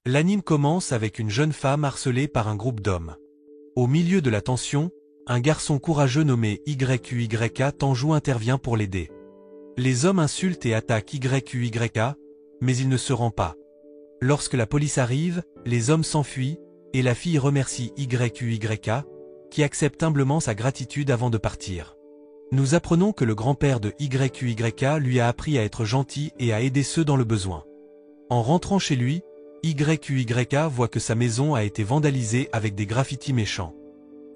L'anime commence avec une jeune femme harcelée par un groupe d'hommes. Au milieu de la tension, un garçon courageux nommé YQYK Tanjou intervient pour l'aider. Les hommes insultent et attaquent YQYK, mais il ne se rend pas. Lorsque la police arrive, les hommes s'enfuient, et la fille remercie YQYK, qui accepte humblement sa gratitude avant de partir. Nous apprenons que le grand-père de YQYK lui a appris à être gentil et à aider ceux dans le besoin. En rentrant chez lui, YQYK voit que sa maison a été vandalisée avec des graffitis méchants.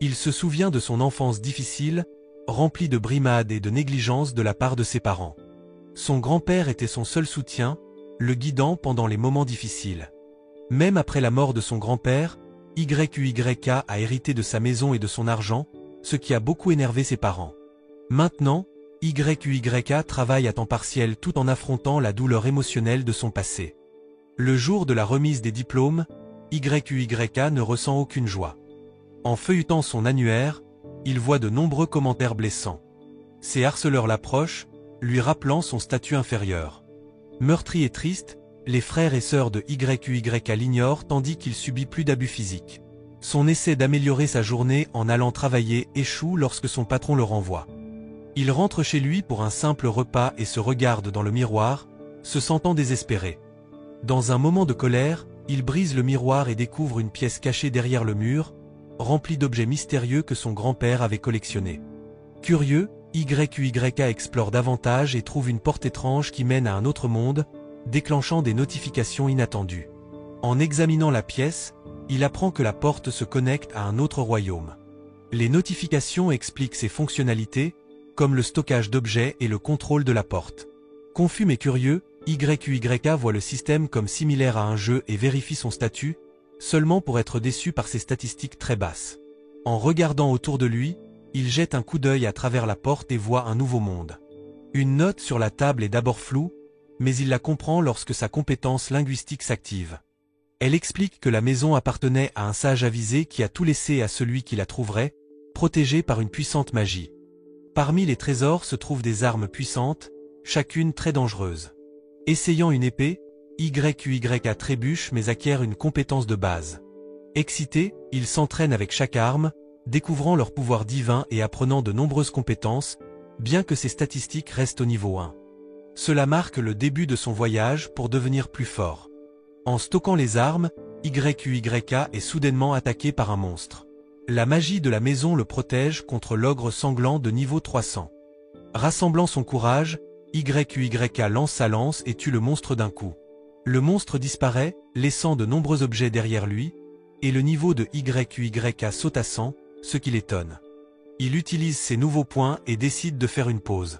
Il se souvient de son enfance difficile, remplie de brimades et de négligence de la part de ses parents. Son grand-père était son seul soutien, le guidant pendant les moments difficiles. Même après la mort de son grand-père, YQYK a hérité de sa maison et de son argent, ce qui a beaucoup énervé ses parents. Maintenant, YQYK travaille à temps partiel tout en affrontant la douleur émotionnelle de son passé. Le jour de la remise des diplômes, YQYK ne ressent aucune joie. En feuilletant son annuaire, il voit de nombreux commentaires blessants. Ses harceleurs l'approchent, lui rappelant son statut inférieur. Meurtri et triste, les frères et sœurs de YQYK l'ignorent tandis qu'il subit plus d'abus physiques. Son essai d'améliorer sa journée en allant travailler échoue lorsque son patron le renvoie. Il rentre chez lui pour un simple repas et se regarde dans le miroir, se sentant désespéré. Dans un moment de colère, il brise le miroir et découvre une pièce cachée derrière le mur, remplie d'objets mystérieux que son grand-père avait collectionnés. Curieux, YQYK explore davantage et trouve une porte étrange qui mène à un autre monde, déclenchant des notifications inattendues. En examinant la pièce, il apprend que la porte se connecte à un autre royaume. Les notifications expliquent ses fonctionnalités, comme le stockage d'objets et le contrôle de la porte. Confus mais curieux, YQYK voit le système comme similaire à un jeu et vérifie son statut, seulement pour être déçu par ses statistiques très basses. En regardant autour de lui, il jette un coup d'œil à travers la porte et voit un nouveau monde. Une note sur la table est d'abord floue, mais il la comprend lorsque sa compétence linguistique s'active. Elle explique que la maison appartenait à un sage avisé qui a tout laissé à celui qui la trouverait, protégé par une puissante magie. Parmi les trésors se trouvent des armes puissantes, chacune très dangereuse. Essayant une épée, YQYK trébuche mais acquiert une compétence de base. Excité, il s'entraîne avec chaque arme, découvrant leur pouvoir divin et apprenant de nombreuses compétences, bien que ses statistiques restent au niveau 1. Cela marque le début de son voyage pour devenir plus fort. En stockant les armes, YQYK est soudainement attaqué par un monstre. La magie de la maison le protège contre l'ogre sanglant de niveau 300. Rassemblant son courage, YQYK lance sa lance et tue le monstre d'un coup. Le monstre disparaît, laissant de nombreux objets derrière lui, et le niveau de YQYK saute à 100, ce qui l'étonne. Il utilise ses nouveaux points et décide de faire une pause.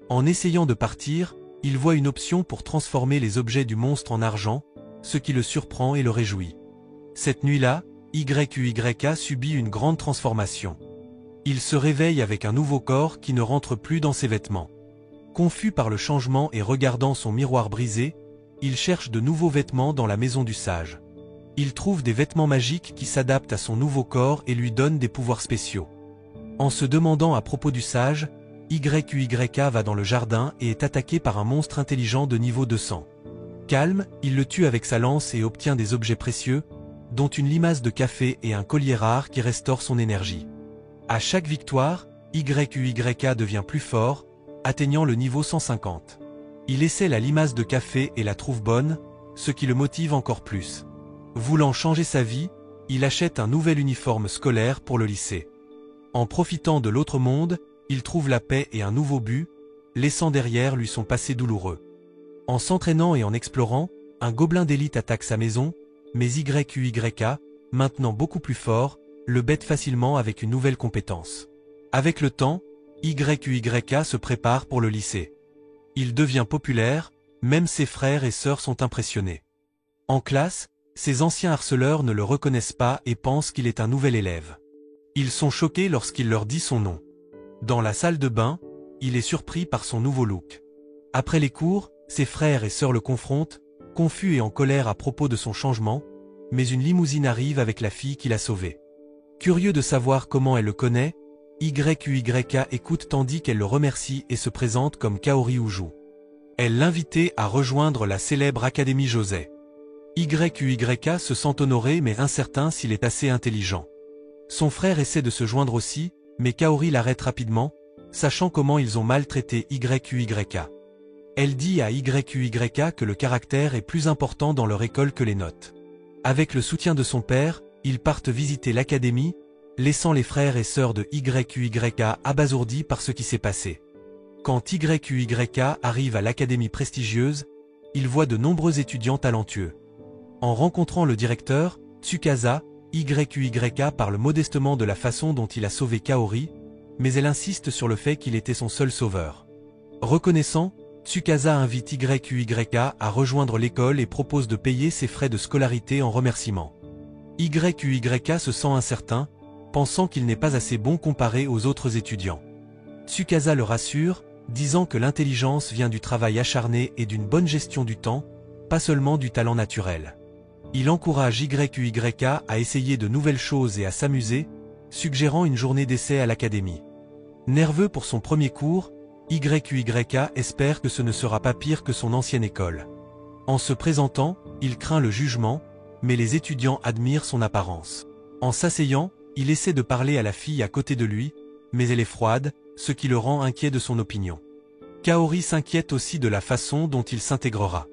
En essayant de partir, il voit une option pour transformer les objets du monstre en argent, ce qui le surprend et le réjouit. Cette nuit-là, YQYK subit une grande transformation. Il se réveille avec un nouveau corps qui ne rentre plus dans ses vêtements. Confus par le changement et regardant son miroir brisé, il cherche de nouveaux vêtements dans la maison du sage. Il trouve des vêtements magiques qui s'adaptent à son nouveau corps et lui donnent des pouvoirs spéciaux. En se demandant à propos du sage, YQYK va dans le jardin et est attaqué par un monstre intelligent de niveau 200. Calme, il le tue avec sa lance et obtient des objets précieux, dont une limace de café et un collier rare qui restaure son énergie. À chaque victoire, YQYK devient plus fort, atteignant le niveau 150. Il essaie la limace de café et la trouve bonne, ce qui le motive encore plus. Voulant changer sa vie, il achète un nouvel uniforme scolaire pour le lycée. En profitant de l'autre monde, il trouve la paix et un nouveau but, laissant derrière lui son passé douloureux. En s'entraînant et en explorant, un gobelin d'élite attaque sa maison, mais YQYK, maintenant beaucoup plus fort, le bête facilement avec une nouvelle compétence. Avec le temps, YQYK se prépare pour le lycée. Il devient populaire, même ses frères et sœurs sont impressionnés. En classe, ses anciens harceleurs ne le reconnaissent pas et pensent qu'il est un nouvel élève. Ils sont choqués lorsqu'il leur dit son nom. Dans la salle de bain, il est surpris par son nouveau look. Après les cours, ses frères et sœurs le confrontent, confus et en colère à propos de son changement, mais une limousine arrive avec la fille qui l'a sauvé. Curieux de savoir comment elle le connaît, YQYK écoute tandis qu'elle le remercie et se présente comme Kaori Uju. Elle l'invitait à rejoindre la célèbre Académie Josei. YQYK se sent honoré mais incertain s'il est assez intelligent. Son frère essaie de se joindre aussi, mais Kaori l'arrête rapidement, sachant comment ils ont maltraité YQYK. Elle dit à YQYK que le caractère est plus important dans leur école que les notes. Avec le soutien de son père, ils partent visiter l'académie, laissant les frères et sœurs de YQYK abasourdis par ce qui s'est passé. Quand YQYK arrive à l'académie prestigieuse, il voit de nombreux étudiants talentueux. En rencontrant le directeur, Tsukasa, YQYK parle modestement de la façon dont il a sauvé Kaori, mais elle insiste sur le fait qu'il était son seul sauveur. Reconnaissant, Tsukasa invite YQYK à rejoindre l'école et propose de payer ses frais de scolarité en remerciement. YQYK se sent incertain, pensant qu'il n'est pas assez bon comparé aux autres étudiants. Tsukasa le rassure, disant que l'intelligence vient du travail acharné et d'une bonne gestion du temps, pas seulement du talent naturel. Il encourage YQYK à essayer de nouvelles choses et à s'amuser, suggérant une journée d'essai à l'académie. Nerveux pour son premier cours, YQYK espère que ce ne sera pas pire que son ancienne école. En se présentant, il craint le jugement, mais les étudiants admirent son apparence. En s'asseyant, il essaie de parler à la fille à côté de lui, mais elle est froide, ce qui le rend inquiet de son opinion. Kaori s'inquiète aussi de la façon dont il s'intégrera.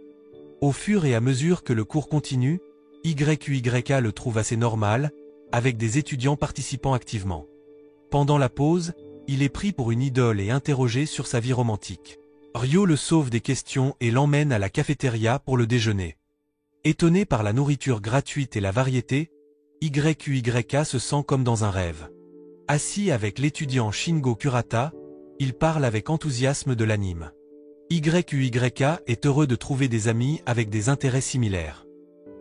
Au fur et à mesure que le cours continue, YQYK le trouve assez normal, avec des étudiants participant activement. Pendant la pause, il est pris pour une idole et interrogé sur sa vie romantique. Ryo le sauve des questions et l'emmène à la cafétéria pour le déjeuner. Étonné par la nourriture gratuite et la variété, YQYK se sent comme dans un rêve. Assis avec l'étudiant Shingo Kurata, il parle avec enthousiasme de l'anime. YQYK est heureux de trouver des amis avec des intérêts similaires.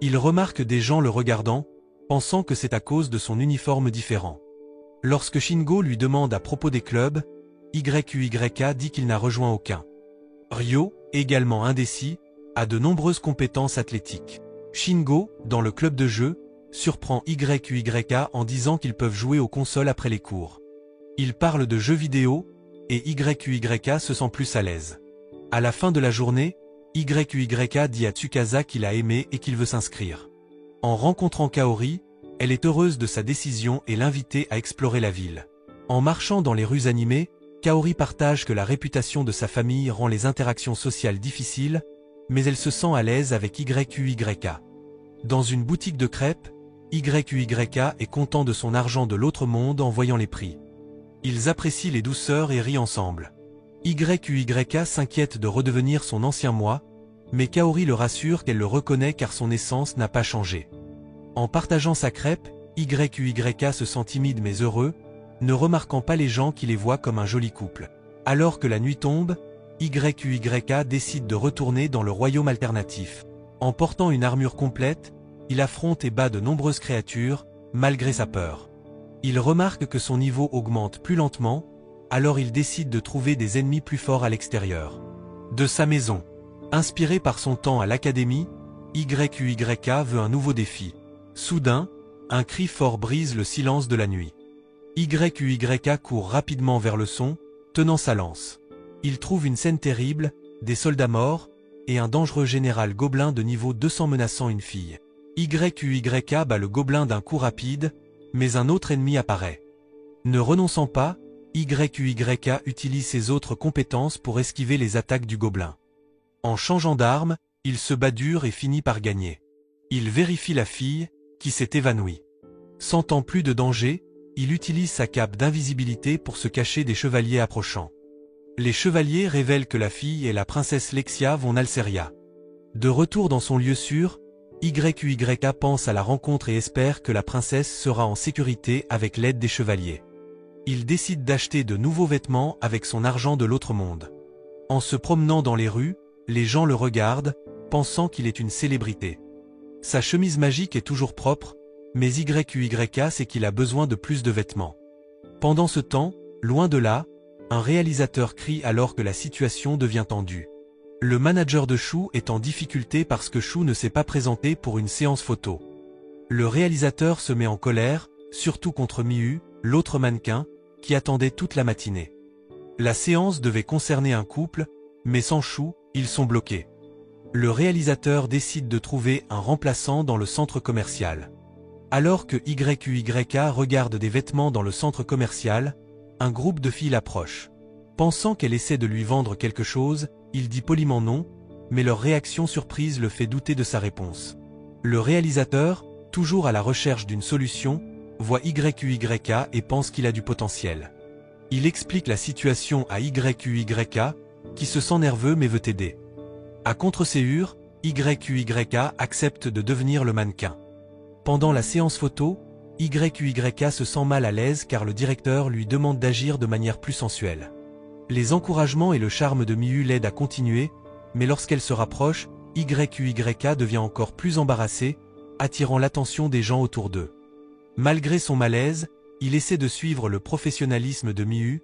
Il remarque des gens le regardant, pensant que c'est à cause de son uniforme différent. Lorsque Shingo lui demande à propos des clubs, YQYK dit qu'il n'a rejoint aucun. Ryo, également indécis, a de nombreuses compétences athlétiques. Shingo, dans le club de jeu, surprend YQYK en disant qu'ils peuvent jouer aux consoles après les cours. Ils parlent de jeux vidéo, et YQYK se sent plus à l'aise. À la fin de la journée, YQYK dit à Tsukasa qu'il a aimé et qu'il veut s'inscrire. En rencontrant Kaori, elle est heureuse de sa décision et l'invite à explorer la ville. En marchant dans les rues animées, Kaori partage que la réputation de sa famille rend les interactions sociales difficiles, mais elle se sent à l'aise avec YQYK. Dans une boutique de crêpes, YQYK est content de son argent de l'autre monde en voyant les prix. Ils apprécient les douceurs et rient ensemble. YQYK s'inquiète de redevenir son ancien moi, mais Kaori le rassure qu'elle le reconnaît car son essence n'a pas changé. En partageant sa crêpe, YQYK se sent timide mais heureux, ne remarquant pas les gens qui les voient comme un joli couple. Alors que la nuit tombe, YQYK décide de retourner dans le royaume alternatif. En portant une armure complète, il affronte et bat de nombreuses créatures, malgré sa peur. Il remarque que son niveau augmente plus lentement, alors il décide de trouver des ennemis plus forts à l'extérieur de sa maison. Inspiré par son temps à l'académie, YQYK veut un nouveau défi. Soudain, un cri fort brise le silence de la nuit. YQYK court rapidement vers le son, tenant sa lance. Il trouve une scène terrible, des soldats morts, et un dangereux général gobelin de niveau 200 menaçant une fille. YQYK bat le gobelin d'un coup rapide, mais un autre ennemi apparaît. Ne renonçant pas, YQYK utilise ses autres compétences pour esquiver les attaques du gobelin. En changeant d'arme, il se bat dur et finit par gagner. Il vérifie la fille, qui s'est évanouie. Sentant plus de danger, il utilise sa cape d'invisibilité pour se cacher des chevaliers approchant. Les chevaliers révèlent que la fille et la princesse Lexia vont Nalseria. De retour dans son lieu sûr, YQYK pense à la rencontre et espère que la princesse sera en sécurité avec l'aide des chevaliers. Il décide d'acheter de nouveaux vêtements avec son argent de l'autre monde. En se promenant dans les rues, les gens le regardent, pensant qu'il est une célébrité. Sa chemise magique est toujours propre, mais YQYK sait qu'il a besoin de plus de vêtements. Pendant ce temps, loin de là, un réalisateur crie alors que la situation devient tendue. Le manager de Shu est en difficulté parce que Shu ne s'est pas présenté pour une séance photo. Le réalisateur se met en colère, surtout contre Miu, l'autre mannequin, qui attendait toute la matinée. La séance devait concerner un couple, mais sans Shu, ils sont bloqués. le réalisateur décide de trouver un remplaçant dans le centre commercial. Alors que YUYK regarde des vêtements dans le centre commercial, un groupe de filles l'approche. Pensant qu'elle essaie de lui vendre quelque chose, il dit poliment non, mais leur réaction surprise le fait douter de sa réponse. Le réalisateur, toujours à la recherche d'une solution, voit YUYK et pense qu'il a du potentiel. Il explique la situation à YUYK, qui se sent nerveux mais veut aider. À contre-séure, YUYK accepte de devenir le mannequin. Pendant la séance photo, YUYK se sent mal à l'aise car le directeur lui demande d'agir de manière plus sensuelle. Les encouragements et le charme de Miyu l'aident à continuer, mais lorsqu'elle se rapproche, YUYK devient encore plus embarrassé, attirant l'attention des gens autour d'eux. Malgré son malaise, il essaie de suivre le professionnalisme de Miyu,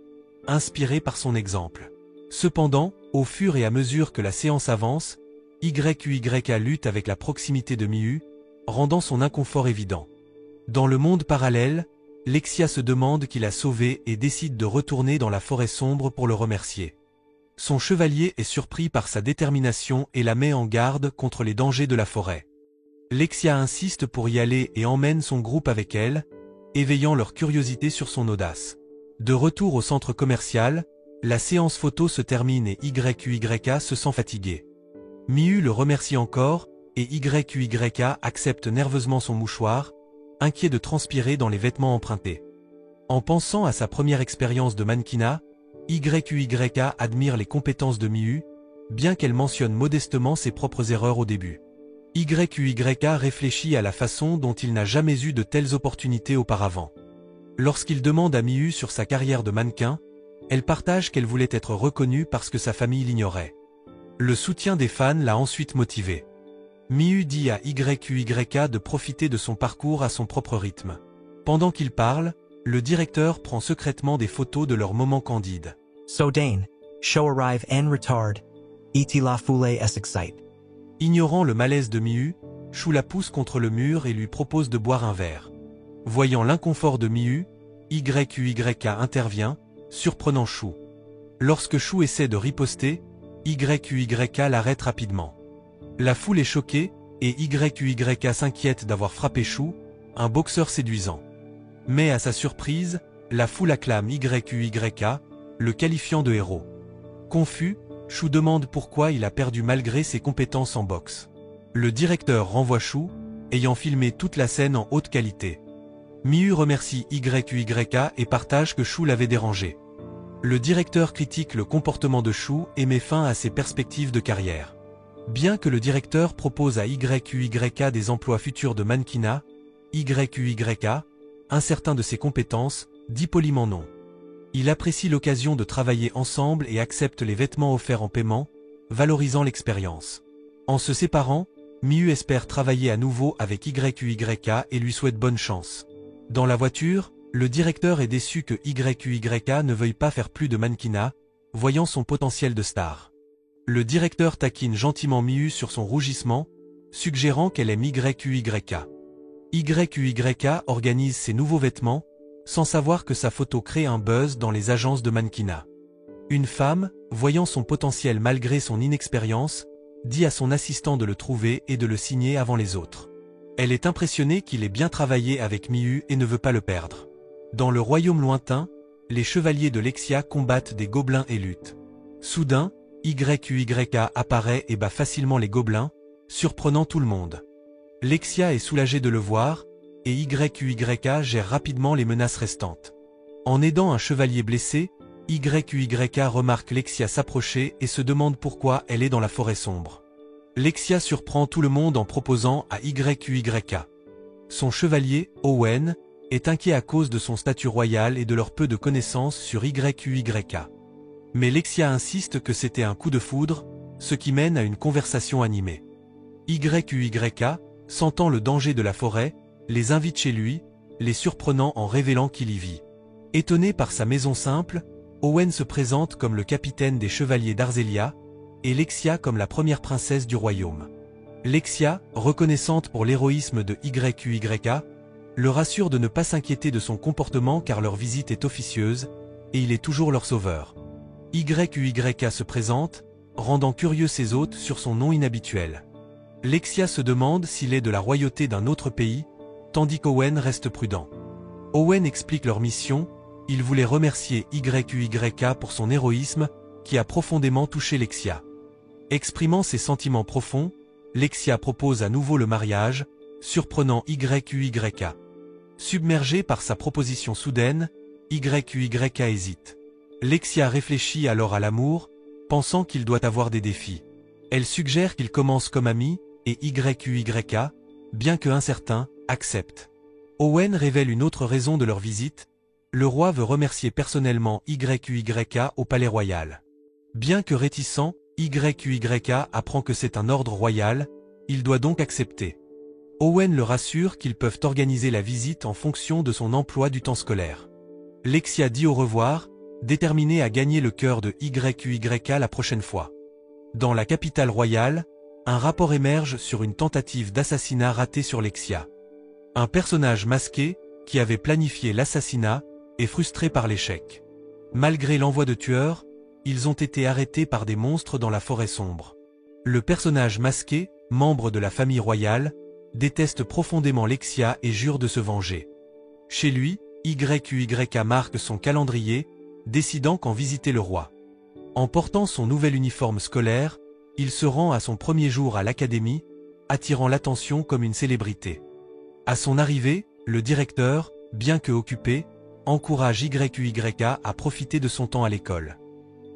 inspiré par son exemple. Cependant, au fur et à mesure que la séance avance, YUYK lutte avec la proximité de Miyu, rendant son inconfort évident. Dans le monde parallèle, Lexia se demande qui l'a sauvé et décide de retourner dans la forêt sombre pour le remercier. Son chevalier est surpris par sa détermination et la met en garde contre les dangers de la forêt. Lexia insiste pour y aller et emmène son groupe avec elle, éveillant leur curiosité sur son audace. De retour au centre commercial, la séance photo se termine et YUYK se sent fatigué. Miyu le remercie encore, et YUYK accepte nerveusement son mouchoir, inquiet de transpirer dans les vêtements empruntés. En pensant à sa première expérience de mannequinat, YUYK admire les compétences de Miyu, bien qu'elle mentionne modestement ses propres erreurs au début. YUYK réfléchit à la façon dont il n'a jamais eu de telles opportunités auparavant. Lorsqu'il demande à Miyu sur sa carrière de mannequin, elle partage qu'elle voulait être reconnue parce que sa famille l'ignorait. Le soutien des fans l'a ensuite motivé. Miyu dit à YUYK de profiter de son parcours à son propre rythme. Pendant qu'il parle, le directeur prend secrètement des photos de leurs moments candides. So Dane, show arrive en retard. Et la foule est excite. Ignorant le malaise de Miyu, Shu la pousse contre le mur et lui propose de boire un verre. Voyant l'inconfort de Miyu, YUYK intervient, surprenant Shu. Lorsque Shu essaie de riposter, YUYK l'arrête rapidement. La foule est choquée, et YUYK s'inquiète d'avoir frappé Shu, un boxeur séduisant. Mais à sa surprise, la foule acclame YUYK, le qualifiant de héros. Confus, Shu demande pourquoi il a perdu malgré ses compétences en boxe. Le directeur renvoie Shu, ayant filmé toute la scène en haute qualité. Miyu remercie YUYK et partage que Shu l'avait dérangé. Le directeur critique le comportement de Shu et met fin à ses perspectives de carrière. Bien que le directeur propose à YUYK des emplois futurs de mannequinat, YUYK, incertain de ses compétences, dit poliment non. Il apprécie l'occasion de travailler ensemble et accepte les vêtements offerts en paiement, valorisant l'expérience. En se séparant, Miyu espère travailler à nouveau avec YUYK et lui souhaite bonne chance. Dans la voiture, le directeur est déçu que YUYK ne veuille pas faire plus de mannequinat, voyant son potentiel de star. Le directeur taquine gentiment Miyu sur son rougissement, suggérant qu'elle aime YUYK. YUYK organise ses nouveaux vêtements, sans savoir que sa photo crée un buzz dans les agences de mannequinat. Une femme, voyant son potentiel malgré son inexpérience, dit à son assistant de le trouver et de le signer avant les autres. Elle est impressionnée qu'il ait bien travaillé avec Miyu et ne veut pas le perdre. Dans le royaume lointain, les chevaliers de Lexia combattent des gobelins et luttent. Soudain, YUYK apparaît et bat facilement les gobelins, surprenant tout le monde. Lexia est soulagée de le voir, et YUYK gère rapidement les menaces restantes. En aidant un chevalier blessé, YUYK remarque Lexia s'approcher et se demande pourquoi elle est dans la forêt sombre. Lexia surprend tout le monde en proposant à YUYK. Son chevalier, Owen, est inquiet à cause de son statut royal et de leur peu de connaissances sur YUYK. Mais Lexia insiste que c'était un coup de foudre, ce qui mène à une conversation animée. YUYK, sentant le danger de la forêt, les invite chez lui, les surprenant en révélant qu'il y vit. Étonné par sa maison simple, Owen se présente comme le capitaine des chevaliers d'Arzelia, et Lexia comme la première princesse du royaume. Lexia, reconnaissante pour l'héroïsme de YUYK, le rassure de ne pas s'inquiéter de son comportement car leur visite est officieuse, et il est toujours leur sauveur. YUYK se présente, rendant curieux ses hôtes sur son nom inhabituel. Lexia se demande s'il est de la royauté d'un autre pays, tandis qu'Owen reste prudent. Owen explique leur mission, il voulait remercier YUYK pour son héroïsme, qui a profondément touché Lexia. Exprimant ses sentiments profonds, Lexia propose à nouveau le mariage, surprenant YUYK. Submergé par sa proposition soudaine, YUYK hésite. Lexia réfléchit alors à l'amour, pensant qu'il doit avoir des défis. Elle suggère qu'ils commencent comme amis, et YUYK, bien que incertain, accepte. Owen révèle une autre raison de leur visite, le roi veut remercier personnellement YUYK au palais royal. Bien que réticent, YUYK apprend que c'est un ordre royal, il doit donc accepter. Owen le rassure qu'ils peuvent organiser la visite en fonction de son emploi du temps scolaire. Lexia dit au revoir, déterminée à gagner le cœur de YUYK la prochaine fois. Dans la capitale royale, un rapport émerge sur une tentative d'assassinat ratée sur Lexia. Un personnage masqué, qui avait planifié l'assassinat, est frustré par l'échec. Malgré l'envoi de tueurs, ils ont été arrêtés par des monstres dans la forêt sombre. Le personnage masqué, membre de la famille royale, déteste profondément Lexia et jure de se venger. Chez lui, YUYK marque son calendrier, décidant qu'en visiter le roi. En portant son nouvel uniforme scolaire, il se rend à son premier jour à l'académie, attirant l'attention comme une célébrité. À son arrivée, le directeur, bien que occupé, encourage YUYK à profiter de son temps à l'école.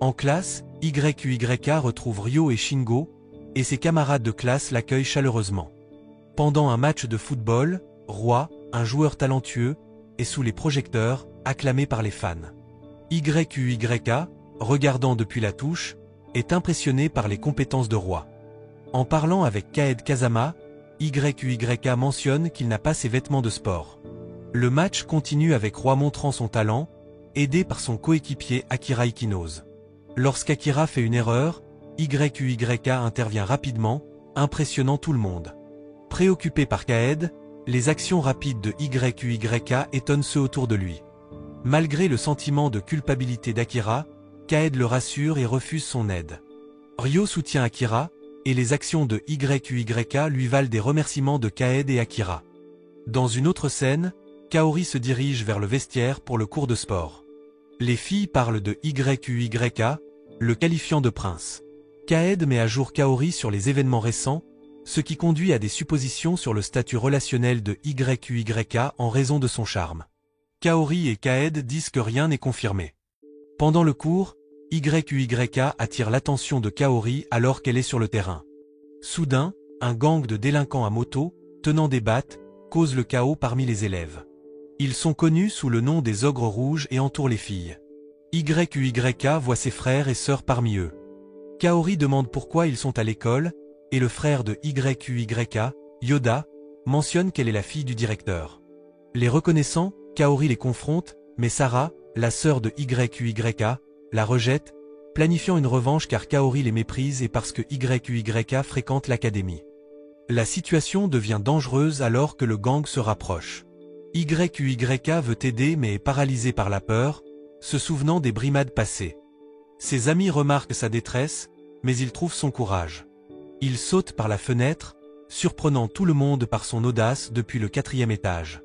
En classe, YUYK retrouve Ryo et Shingo, et ses camarades de classe l'accueillent chaleureusement. Pendant un match de football, Roi, un joueur talentueux, est sous les projecteurs, acclamé par les fans. YUYK, regardant depuis la touche, est impressionné par les compétences de Roi. En parlant avec Kaed Kazama, YUYK mentionne qu'il n'a pas ses vêtements de sport. Le match continue avec Roi montrant son talent, aidé par son coéquipier Akira Ikinose. Lorsqu'Akira fait une erreur, YUYK intervient rapidement, impressionnant tout le monde. Préoccupé par Kaed, les actions rapides de YUYK étonnent ceux autour de lui. Malgré le sentiment de culpabilité d'Akira, Kaed le rassure et refuse son aide. Ryo soutient Akira, et les actions de YUYK lui valent des remerciements de Kaed et Akira. Dans une autre scène, Kaori se dirige vers le vestiaire pour le cours de sport. Les filles parlent de YUYK, le qualifiant de prince. Kaed met à jour Kaori sur les événements récents, ce qui conduit à des suppositions sur le statut relationnel de YUYK en raison de son charme. Kaori et Kaed disent que rien n'est confirmé. Pendant le cours, YUYK attire l'attention de Kaori alors qu'elle est sur le terrain. Soudain, un gang de délinquants à moto, tenant des battes, cause le chaos parmi les élèves. Ils sont connus sous le nom des ogres rouges et entourent les filles. YUYK voit ses frères et sœurs parmi eux. Kaori demande pourquoi ils sont à l'école, et le frère de YUYK, Yoda, mentionne qu'elle est la fille du directeur. Les reconnaissant, Kaori les confronte, mais Sarah, la sœur de YUYK, la rejette, planifiant une revanche car Kaori les méprise et parce que YUYK fréquente l'académie. La situation devient dangereuse alors que le gang se rapproche. YUYK veut aider mais est paralysé par la peur, se souvenant des brimades passées. Ses amis remarquent sa détresse, mais ils trouvent son courage. Il saute par la fenêtre, surprenant tout le monde par son audace depuis le 4e étage.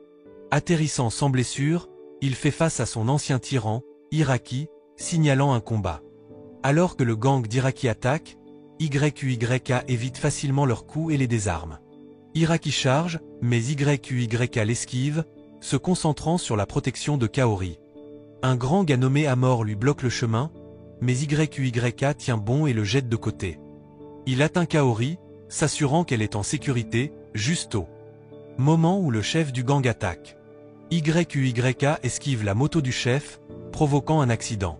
Atterrissant sans blessure, il fait face à son ancien tyran, Iraki, signalant un combat. Alors que le gang d'Iraki attaque, YUYK évite facilement leurs coups et les désarme. Iraki charge, mais YUYK l'esquive, se concentrant sur la protection de Kaori. Un grand gars nommé Amor lui bloque le chemin, mais YUYK tient bon et le jette de côté. Il atteint Kaori, s'assurant qu'elle est en sécurité, juste au moment où le chef du gang attaque. YUYK esquive la moto du chef, provoquant un accident.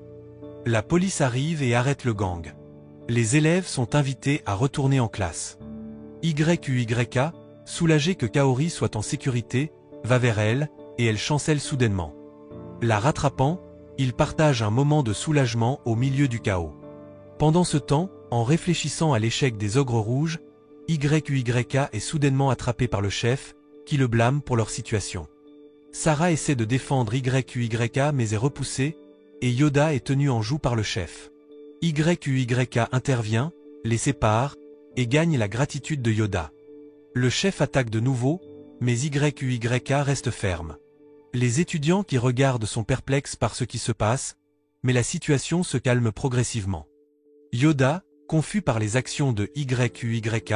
La police arrive et arrête le gang. Les élèves sont invités à retourner en classe. YUYK, soulagé que Kaori soit en sécurité, va vers elle, et elle chancelle soudainement. La rattrapant, il partage un moment de soulagement au milieu du chaos. Pendant ce temps, en réfléchissant à l'échec des ogres rouges, YUYK est soudainement attrapé par le chef, qui le blâme pour leur situation. Sarah essaie de défendre YUYK mais est repoussée, et Yoda est tenu en joue par le chef. YUYK intervient, les sépare, et gagne la gratitude de Yoda. Le chef attaque de nouveau, mais YUYK reste ferme. Les étudiants qui regardent sont perplexes par ce qui se passe, mais la situation se calme progressivement. Yoda, confus par les actions de YUYK,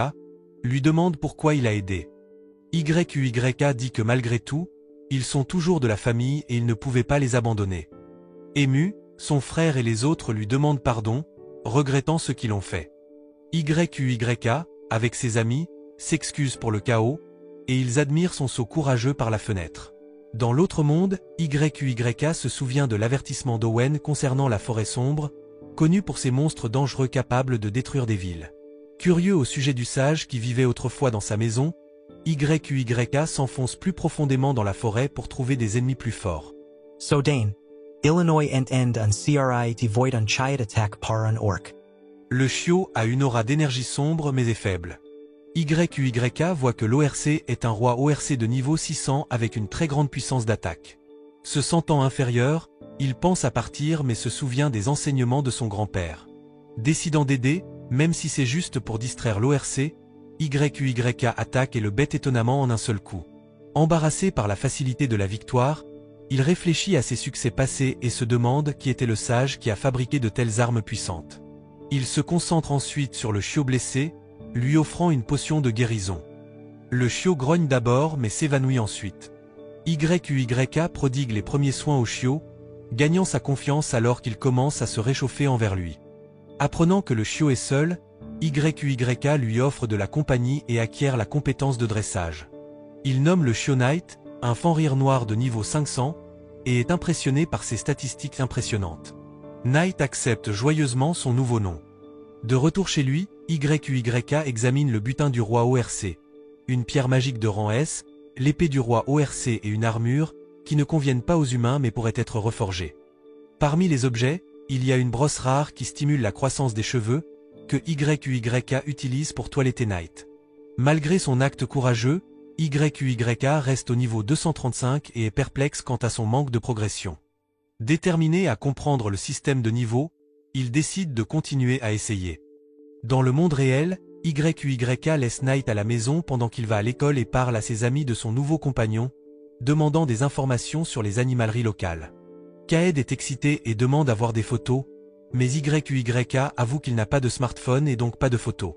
lui demande pourquoi il a aidé. YUYK dit que malgré tout, ils sont toujours de la famille et il ne pouvait pas les abandonner. Ému, son frère et les autres lui demandent pardon, regrettant ce qu'ils ont fait. YUYK, avec ses amis, s'excuse pour le chaos, et ils admirent son saut courageux par la fenêtre. Dans l'autre monde, YUYK se souvient de l'avertissement d'Owen concernant la forêt sombre, connue pour ses monstres dangereux capables de détruire des villes. Curieux au sujet du sage qui vivait autrefois dans sa maison, YUYK s'enfonce plus profondément dans la forêt pour trouver des ennemis plus forts. So Dane, Illinois end an CRI devoid on child attack par un orc. Le chiot a une aura d'énergie sombre mais est faible. YUYK voit que l'ORC est un roi ORC de niveau 600 avec une très grande puissance d'attaque. Se sentant inférieur, il pense à partir mais se souvient des enseignements de son grand-père. Décidant d'aider, même si c'est juste pour distraire l'ORC, YUYK attaque et le bête étonnamment en un seul coup. Embarrassé par la facilité de la victoire, il réfléchit à ses succès passés et se demande qui était le sage qui a fabriqué de telles armes puissantes. Il se concentre ensuite sur le chiot blessé, lui offrant une potion de guérison. Le chiot grogne d'abord mais s'évanouit ensuite. YUYK prodigue les premiers soins au chiot, gagnant sa confiance alors qu'il commence à se réchauffer envers lui. Apprenant que le chiot est seul, YUYK lui offre de la compagnie et acquiert la compétence de dressage. Il nomme le chiot Knight, un fan rire noir de niveau 500, et est impressionné par ses statistiques impressionnantes. Knight accepte joyeusement son nouveau nom. De retour chez lui, YUYK examine le butin du roi ORC. Une pierre magique de rang S, l'épée du roi ORC et une armure, qui ne conviennent pas aux humains mais pourraient être reforgées. Parmi les objets, il y a une brosse rare qui stimule la croissance des cheveux, que YUYK utilise pour toiletter Knight. Malgré son acte courageux, YUYK reste au niveau 235 et est perplexe quant à son manque de progression. Déterminé à comprendre le système de niveau, il décide de continuer à essayer. Dans le monde réel, YUYK laisse Knight à la maison pendant qu'il va à l'école et parle à ses amis de son nouveau compagnon, demandant des informations sur les animaleries locales. Kaed est excité et demande à voir des photos, mais YUYK avoue qu'il n'a pas de smartphone et donc pas de photos.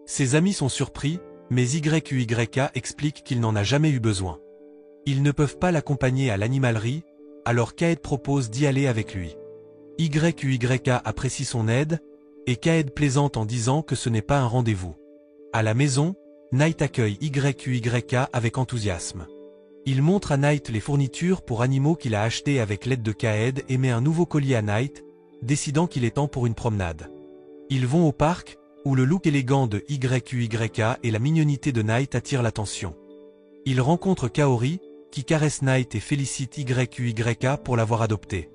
Ses amis sont surpris, mais YUYK explique qu'il n'en a jamais eu besoin. Ils ne peuvent pas l'accompagner à l'animalerie, alors Kaed propose d'y aller avec lui. YUYK apprécie son aide, et Kaed plaisante en disant que ce n'est pas un rendez-vous. À la maison, Knight accueille YUYK avec enthousiasme. Il montre à Knight les fournitures pour animaux qu'il a achetées avec l'aide de Kaed et met un nouveau collier à Knight, décidant qu'il est temps pour une promenade. Ils vont au parc, où le look élégant de YUYK et la mignonité de Knight attirent l'attention. Ils rencontrent Kaori, qui caresse Knight et félicite YUYK pour l'avoir adopté.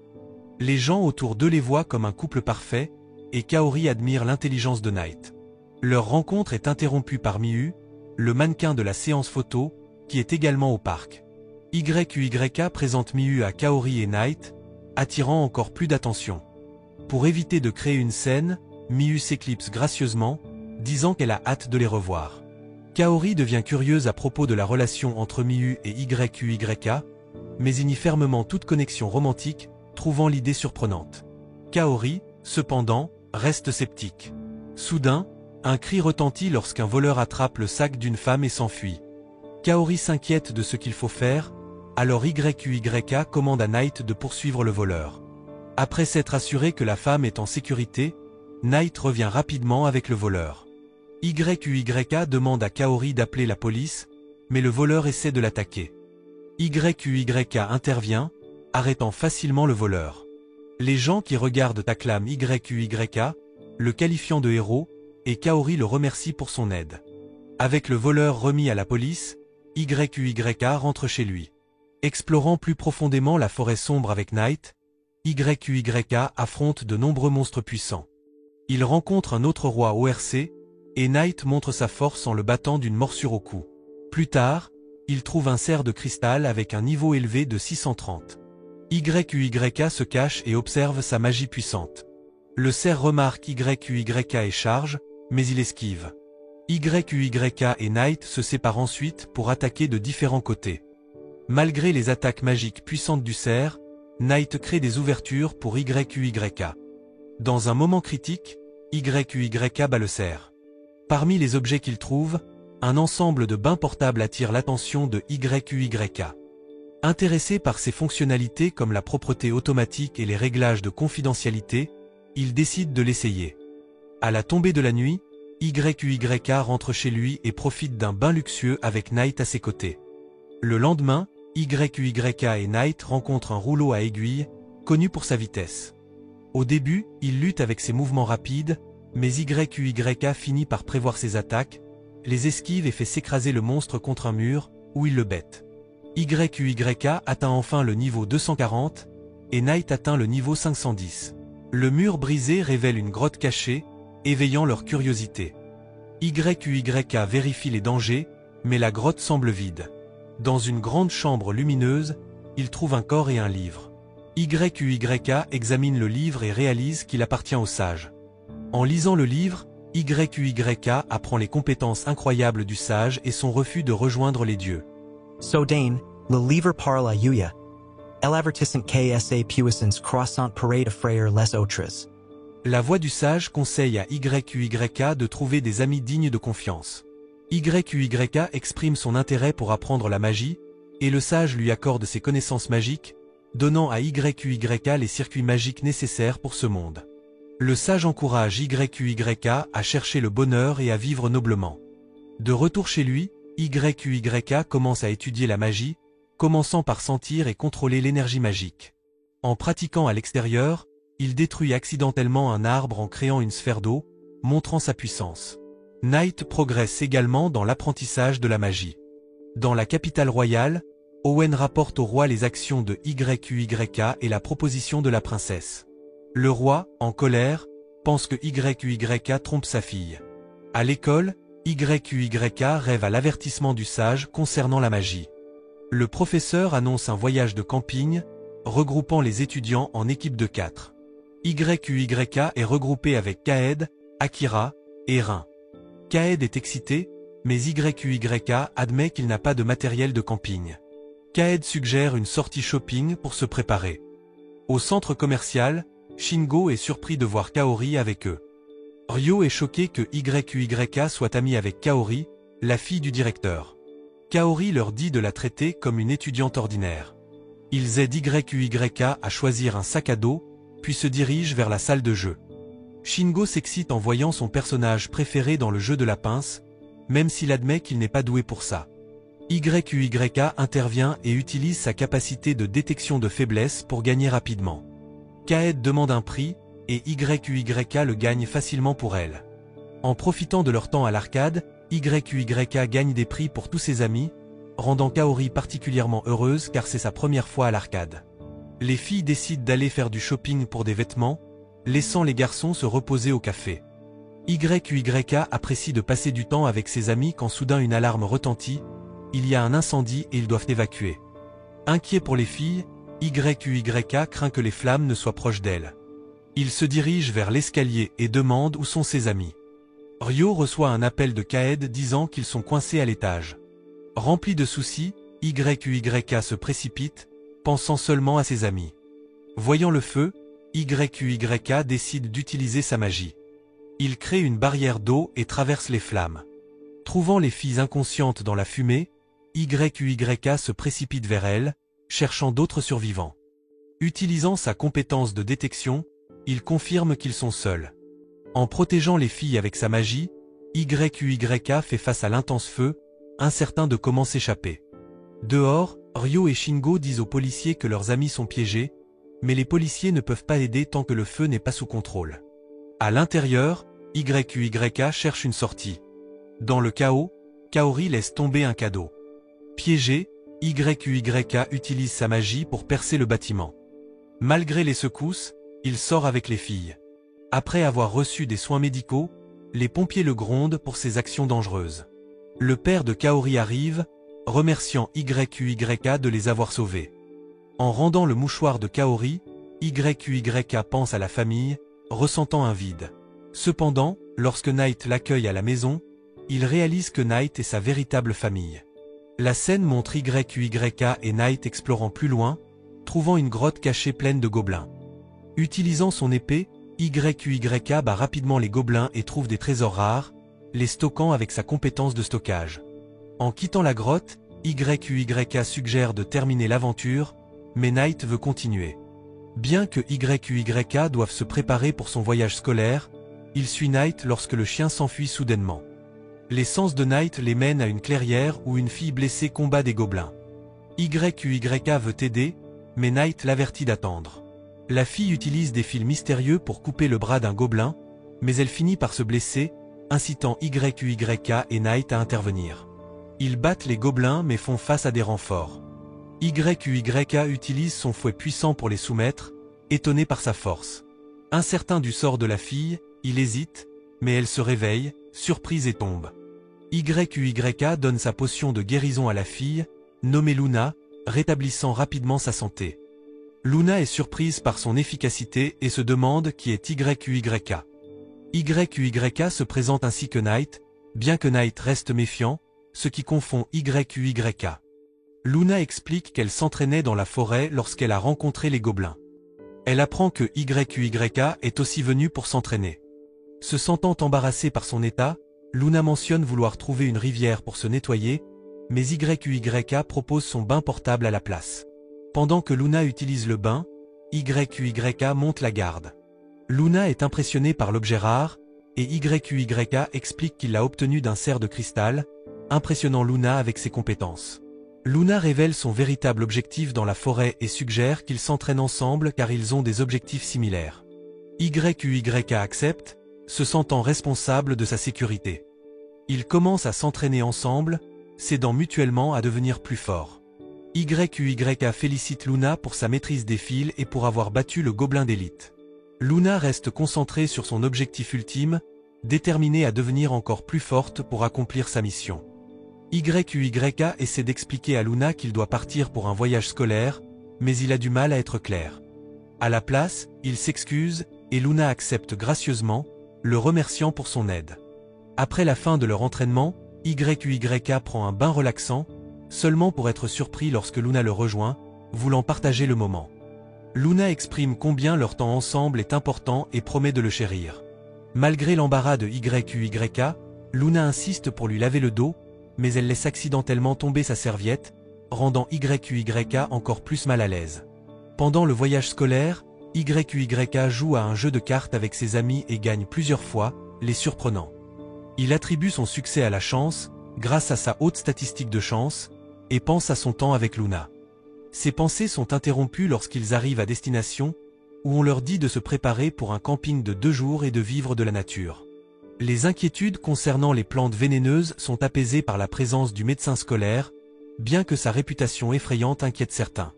Les gens autour d'eux les voient comme un couple parfait, et Kaori admire l'intelligence de Knight. Leur rencontre est interrompue par Miu, le mannequin de la séance photo, qui est également au parc. YUYK présente Miu à Kaori et Knight, attirant encore plus d'attention. Pour éviter de créer une scène, Miu s'éclipse gracieusement, disant qu'elle a hâte de les revoir. Kaori devient curieuse à propos de la relation entre Miu et YUYK, mais il nie fermement toute connexion romantique, trouvant l'idée surprenante. Kaori, cependant, reste sceptique. Soudain, un cri retentit lorsqu'un voleur attrape le sac d'une femme et s'enfuit. Kaori s'inquiète de ce qu'il faut faire, alors YUYK commande à Knight de poursuivre le voleur. Après s'être assuré que la femme est en sécurité, Knight revient rapidement avec le voleur. YUYK demande à Kaori d'appeler la police, mais le voleur essaie de l'attaquer. YUYK intervient, arrêtant facilement le voleur. Les gens qui regardent acclament YUYK, le qualifiant de héros, et Kaori le remercie pour son aide. Avec le voleur remis à la police, YUYK rentre chez lui. Explorant plus profondément la forêt sombre avec Knight, YUYK affronte de nombreux monstres puissants. Il rencontre un autre roi ORC, et Knight montre sa force en le battant d'une morsure au cou. Plus tard, il trouve un cerf de cristal avec un niveau élevé de 630. YUYK se cache et observe sa magie puissante. Le cerf remarque YUYK et charge, mais il esquive. YUYK et Knight se séparent ensuite pour attaquer de différents côtés. Malgré les attaques magiques puissantes du cerf, Knight crée des ouvertures pour YUYK. Dans un moment critique, YUYK bat le cerf. Parmi les objets qu'il trouve, un ensemble de bains portables attire l'attention de YUYK. Intéressé par ses fonctionnalités comme la propreté automatique et les réglages de confidentialité, il décide de l'essayer. À la tombée de la nuit, YUYK rentre chez lui et profite d'un bain luxueux avec Knight à ses côtés. Le lendemain, YUYK et Knight rencontrent un rouleau à aiguilles, connu pour sa vitesse. Au début, il lutte avec ses mouvements rapides, mais YUYK finit par prévoir ses attaques, les esquive et fait s'écraser le monstre contre un mur, où il le bête. YUYK atteint enfin le niveau 240, et Knight atteint le niveau 510. Le mur brisé révèle une grotte cachée, éveillant leur curiosité. YUYK vérifie les dangers, mais la grotte semble vide. Dans une grande chambre lumineuse, il trouve un corps et un livre. YUYK examine le livre et réalise qu'il appartient au sage. En lisant le livre, YUYK apprend les compétences incroyables du sage et son refus de rejoindre les dieux. So Dane, le livre parle à Yuya. El avertissant KSA puissance croissant parade frères les autres. La voix du sage conseille à YUYK de trouver des amis dignes de confiance. YUYK exprime son intérêt pour apprendre la magie, et le sage lui accorde ses connaissances magiques, donnant à YUYK les circuits magiques nécessaires pour ce monde. Le sage encourage YUYK à chercher le bonheur et à vivre noblement. De retour chez lui, YUYK commence à étudier la magie, commençant par sentir et contrôler l'énergie magique. En pratiquant à l'extérieur, il détruit accidentellement un arbre en créant une sphère d'eau, montrant sa puissance. Knight progresse également dans l'apprentissage de la magie. Dans la capitale royale, Owen rapporte au roi les actions de YUYK et la proposition de la princesse. Le roi, en colère, pense que YUYK trompe sa fille. À l'école, YUYK rêve à l'avertissement du sage concernant la magie. Le professeur annonce un voyage de camping, regroupant les étudiants en équipe de 4. YUYK est regroupé avec Kaed, Akira et Rin. Kaed est excité, mais YUYK admet qu'il n'a pas de matériel de camping. Kaed suggère une sortie shopping pour se préparer. Au centre commercial, Shingo est surpris de voir Kaori avec eux. Ryo est choqué que YUYK soit ami avec Kaori, la fille du directeur. Kaori leur dit de la traiter comme une étudiante ordinaire. Ils aident YUYK à choisir un sac à dos, puis se dirigent vers la salle de jeu. Shingo s'excite en voyant son personnage préféré dans le jeu de la pince, même s'il admet qu'il n'est pas doué pour ça. YUYK intervient et utilise sa capacité de détection de faiblesse pour gagner rapidement. Kaed demande un prix, et YUYK le gagne facilement pour elle. En profitant de leur temps à l'arcade, YUYK gagne des prix pour tous ses amis, rendant Kaori particulièrement heureuse car c'est sa première fois à l'arcade. Les filles décident d'aller faire du shopping pour des vêtements, laissant les garçons se reposer au café. YUYK apprécie de passer du temps avec ses amis quand soudain une alarme retentit, il y a un incendie et ils doivent évacuer. Inquiet pour les filles, YUYK craint que les flammes ne soient proches d'elle. Il se dirige vers l'escalier et demande où sont ses amis. Ryo reçoit un appel de Kaed disant qu'ils sont coincés à l'étage. Rempli de soucis, YUYK se précipite, pensant seulement à ses amis. Voyant le feu, YUYK décide d'utiliser sa magie. Il crée une barrière d'eau et traverse les flammes. Trouvant les filles inconscientes dans la fumée, YUYK se précipite vers elles, cherchant d'autres survivants. Utilisant sa compétence de détection, il confirme qu'ils sont seuls. En protégeant les filles avec sa magie, YUYK fait face à l'intense feu, incertain de comment s'échapper. Dehors, Ryo et Shingo disent aux policiers que leurs amis sont piégés, mais les policiers ne peuvent pas aider tant que le feu n'est pas sous contrôle. À l'intérieur, YUYK cherche une sortie. Dans le chaos, Kaori laisse tomber un cadeau. Piégé, YUYK utilise sa magie pour percer le bâtiment. Malgré les secousses, il sort avec les filles. Après avoir reçu des soins médicaux, les pompiers le grondent pour ses actions dangereuses. Le père de Kaori arrive, remerciant YUYK de les avoir sauvés. En rendant le mouchoir de Kaori, YUYK pense à la famille, ressentant un vide. Cependant, lorsque Knight l'accueille à la maison, il réalise que Knight est sa véritable famille. La scène montre YQYK et Knight explorant plus loin, trouvant une grotte cachée pleine de gobelins. Utilisant son épée, YQYK bat rapidement les gobelins et trouve des trésors rares, les stockant avec sa compétence de stockage. En quittant la grotte, YQYK suggère de terminer l'aventure, mais Knight veut continuer. Bien que YQYK doive se préparer pour son voyage scolaire, il suit Knight lorsque le chien s'enfuit soudainement. Les sens de Knight les mènent à une clairière où une fille blessée combat des gobelins. YQYK veut aider, mais Knight l'avertit d'attendre. La fille utilise des fils mystérieux pour couper le bras d'un gobelin, mais elle finit par se blesser, incitant YQYK et Knight à intervenir. Ils battent les gobelins mais font face à des renforts. YQYK utilise son fouet puissant pour les soumettre, étonné par sa force. Incertain du sort de la fille, il hésite, mais elle se réveille, surprise et tombe. YQYK donne sa potion de guérison à la fille, nommée Luna, rétablissant rapidement sa santé. Luna est surprise par son efficacité et se demande qui est YQYK. YQYK se présente ainsi que Knight, bien que Knight reste méfiant, ce qui confond YQYK. Luna explique qu'elle s'entraînait dans la forêt lorsqu'elle a rencontré les gobelins. Elle apprend que YQYK est aussi venu pour s'entraîner. Se sentant embarrassée par son état, Luna mentionne vouloir trouver une rivière pour se nettoyer, mais YQYK propose son bain portable à la place. Pendant que Luna utilise le bain, YQYK monte la garde. Luna est impressionnée par l'objet rare, et YQYK explique qu'il l'a obtenu d'un cerf de cristal, impressionnant Luna avec ses compétences. Luna révèle son véritable objectif dans la forêt et suggère qu'ils s'entraînent ensemble car ils ont des objectifs similaires. YQYK accepte, se sentant responsable de sa sécurité. Ils commencent à s'entraîner ensemble, s'aidant mutuellement à devenir plus forts. YQYK félicite Luna pour sa maîtrise des fils et pour avoir battu le gobelin d'élite. Luna reste concentrée sur son objectif ultime, déterminée à devenir encore plus forte pour accomplir sa mission. YQYK essaie d'expliquer à Luna qu'il doit partir pour un voyage scolaire, mais il a du mal à être clair. À la place, il s'excuse, et Luna accepte gracieusement, le remerciant pour son aide. Après la fin de leur entraînement, YQYK prend un bain relaxant, seulement pour être surpris lorsque Luna le rejoint, voulant partager le moment. Luna exprime combien leur temps ensemble est important et promet de le chérir. Malgré l'embarras de YQYK, Luna insiste pour lui laver le dos, mais elle laisse accidentellement tomber sa serviette, rendant YQYK encore plus mal à l'aise. Pendant le voyage scolaire, YQYK joue à un jeu de cartes avec ses amis et gagne plusieurs fois, les surprenant. Il attribue son succès à la chance, grâce à sa haute statistique de chance, et pense à son temps avec Luna. Ses pensées sont interrompues lorsqu'ils arrivent à destination, où on leur dit de se préparer pour un camping de 2 jours et de vivre de la nature. Les inquiétudes concernant les plantes vénéneuses sont apaisées par la présence du médecin scolaire, bien que sa réputation effrayante inquiète certains.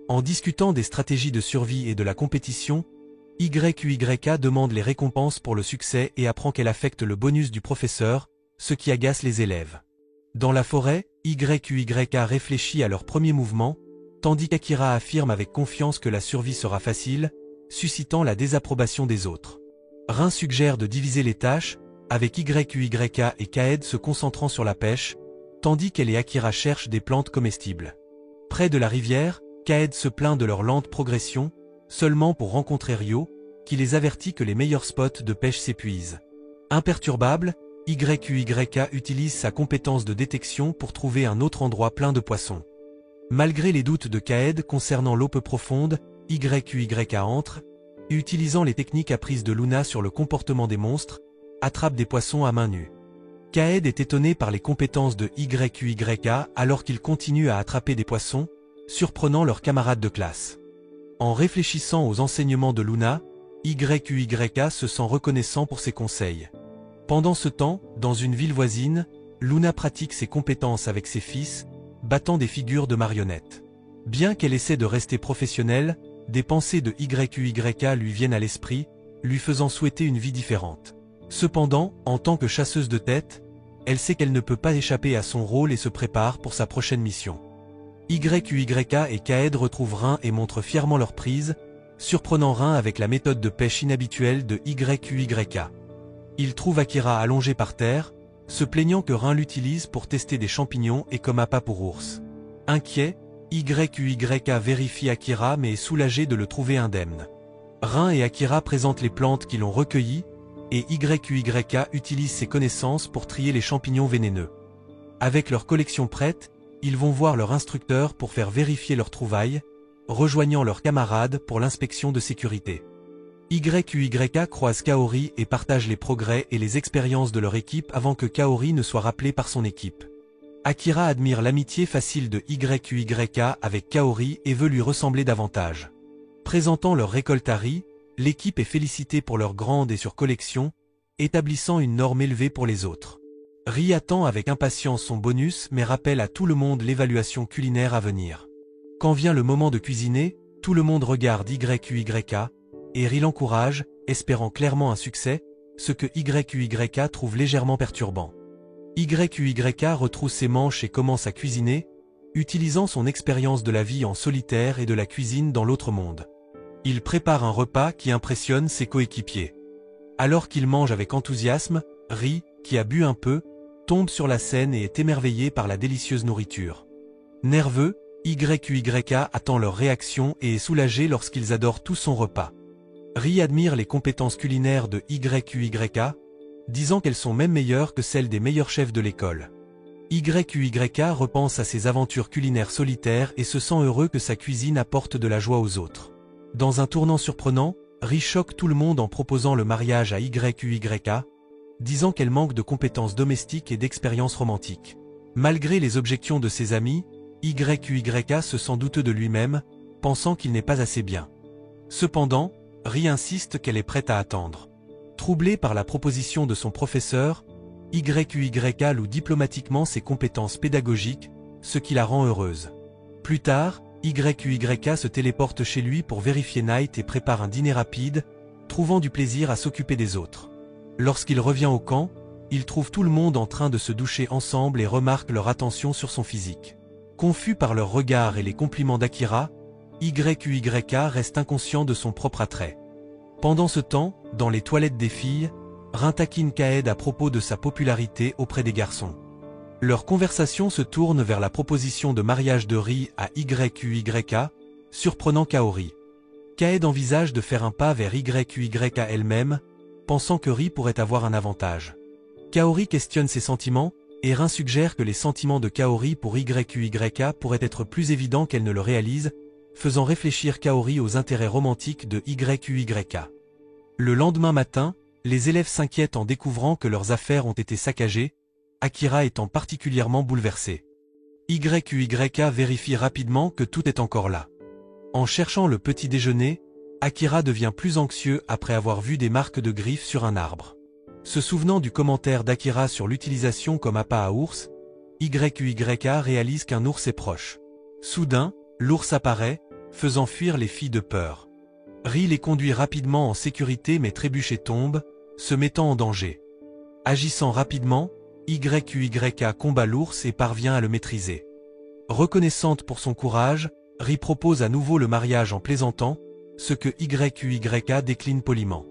En discutant des stratégies de survie et de la compétition, YQYK demande les récompenses pour le succès et apprend qu'elle affecte le bonus du professeur, ce qui agace les élèves. Dans la forêt, YQYK réfléchit à leur premier mouvement, tandis qu'Akira affirme avec confiance que la survie sera facile, suscitant la désapprobation des autres. Rin suggère de diviser les tâches, avec YQYK et Kaed se concentrant sur la pêche, tandis qu'elle et Akira cherchent des plantes comestibles. Près de la rivière, Kaed se plaint de leur lente progression, seulement pour rencontrer Ryo, qui les avertit que les meilleurs spots de pêche s'épuisent. Imperturbable, YQYK utilise sa compétence de détection pour trouver un autre endroit plein de poissons. Malgré les doutes de Kaed concernant l'eau peu profonde, YQYK entre, et utilisant les techniques apprises de Luna sur le comportement des monstres, attrape des poissons à main nue. Kaed est étonné par les compétences de YQYK alors qu'il continue à attraper des poissons, surprenant leurs camarades de classe. En réfléchissant aux enseignements de Luna, YQYK se sent reconnaissant pour ses conseils. Pendant ce temps, dans une ville voisine, Luna pratique ses compétences avec ses fils, battant des figures de marionnettes. Bien qu'elle essaie de rester professionnelle, des pensées de YQYK lui viennent à l'esprit, lui faisant souhaiter une vie différente. Cependant, en tant que chasseuse de tête, elle sait qu'elle ne peut pas échapper à son rôle et se prépare pour sa prochaine mission. YQYK et Kaed retrouvent Rin et montrent fièrement leur prise, surprenant Rin avec la méthode de pêche inhabituelle de YQYK. Il trouve Akira allongé par terre, se plaignant que Rin l'utilise pour tester des champignons et comme appât pour ours. Inquiet, YQYK vérifie Akira mais est soulagé de le trouver indemne. Rin et Akira présentent les plantes qu'ils ont recueillies, et YQYK utilise ses connaissances pour trier les champignons vénéneux. Avec leur collection prête, ils vont voir leur instructeur pour faire vérifier leurs trouvailles, rejoignant leurs camarades pour l'inspection de sécurité. YQYK croise Kaori et partage les progrès et les expériences de leur équipe avant que Kaori ne soit rappelé par son équipe. Akira admire l'amitié facile de YQYK avec Kaori et veut lui ressembler davantage. Présentant leur récolte à riz, l'équipe est félicitée pour leur grande et sur collection, établissant une norme élevée pour les autres. Ri attend avec impatience son bonus mais rappelle à tout le monde l'évaluation culinaire à venir. Quand vient le moment de cuisiner, tout le monde regarde YQYK, et Ri l'encourage, espérant clairement un succès, ce que YQYK trouve légèrement perturbant. YQYK retrousse ses manches et commence à cuisiner, utilisant son expérience de la vie en solitaire et de la cuisine dans l'autre monde. Il prépare un repas qui impressionne ses coéquipiers. Alors qu'il mange avec enthousiasme, Ri, qui a bu un peu, tombe sur la scène et est émerveillé par la délicieuse nourriture. Nerveux, YQYK attend leur réaction et est soulagé lorsqu'ils adorent tout son repas. Ri admire les compétences culinaires de YQYK, disant qu'elles sont même meilleures que celles des meilleurs chefs de l'école. YQYK repense à ses aventures culinaires solitaires et se sent heureux que sa cuisine apporte de la joie aux autres. Dans un tournant surprenant, Ri choque tout le monde en proposant le mariage à YQYK, disant qu'elle manque de compétences domestiques et d'expérience romantique. Malgré les objections de ses amis, YQYK se sent douteux de lui-même, pensant qu'il n'est pas assez bien. Cependant, Ri insiste qu'elle est prête à attendre. Troublée par la proposition de son professeur, YQYK loue diplomatiquement ses compétences pédagogiques, ce qui la rend heureuse. Plus tard, YQYK se téléporte chez lui pour vérifier Night et prépare un dîner rapide, trouvant du plaisir à s'occuper des autres. Lorsqu'il revient au camp, il trouve tout le monde en train de se doucher ensemble et remarque leur attention sur son physique. Confus par leurs regards et les compliments d'Akira, YQYK reste inconscient de son propre attrait. Pendant ce temps, dans les toilettes des filles, Rin taquine Kaed à propos de sa popularité auprès des garçons. Leur conversation se tourne vers la proposition de mariage de Ri à YQYK, surprenant Kaori. Kaed envisage de faire un pas vers YQYK elle-même, pensant que Ri pourrait avoir un avantage. Kaori questionne ses sentiments, et Rin suggère que les sentiments de Kaori pour YQYK pourraient être plus évidents qu'elle ne le réalise, faisant réfléchir Kaori aux intérêts romantiques de YQYK. Le lendemain matin, les élèves s'inquiètent en découvrant que leurs affaires ont été saccagées, Akira étant particulièrement bouleversé. YQYK vérifie rapidement que tout est encore là. En cherchant le petit déjeuner, Akira devient plus anxieux après avoir vu des marques de griffes sur un arbre. Se souvenant du commentaire d'Akira sur l'utilisation comme appât à ours, YQYK réalise qu'un ours est proche. Soudain, l'ours apparaît, faisant fuir les filles de peur. Ri les conduit rapidement en sécurité mais trébuche et tombe, se mettant en danger. Agissant rapidement, YQYK combat l'ours et parvient à le maîtriser. Reconnaissante pour son courage, Ri propose à nouveau le mariage en plaisantant, ce que YQYK décline poliment.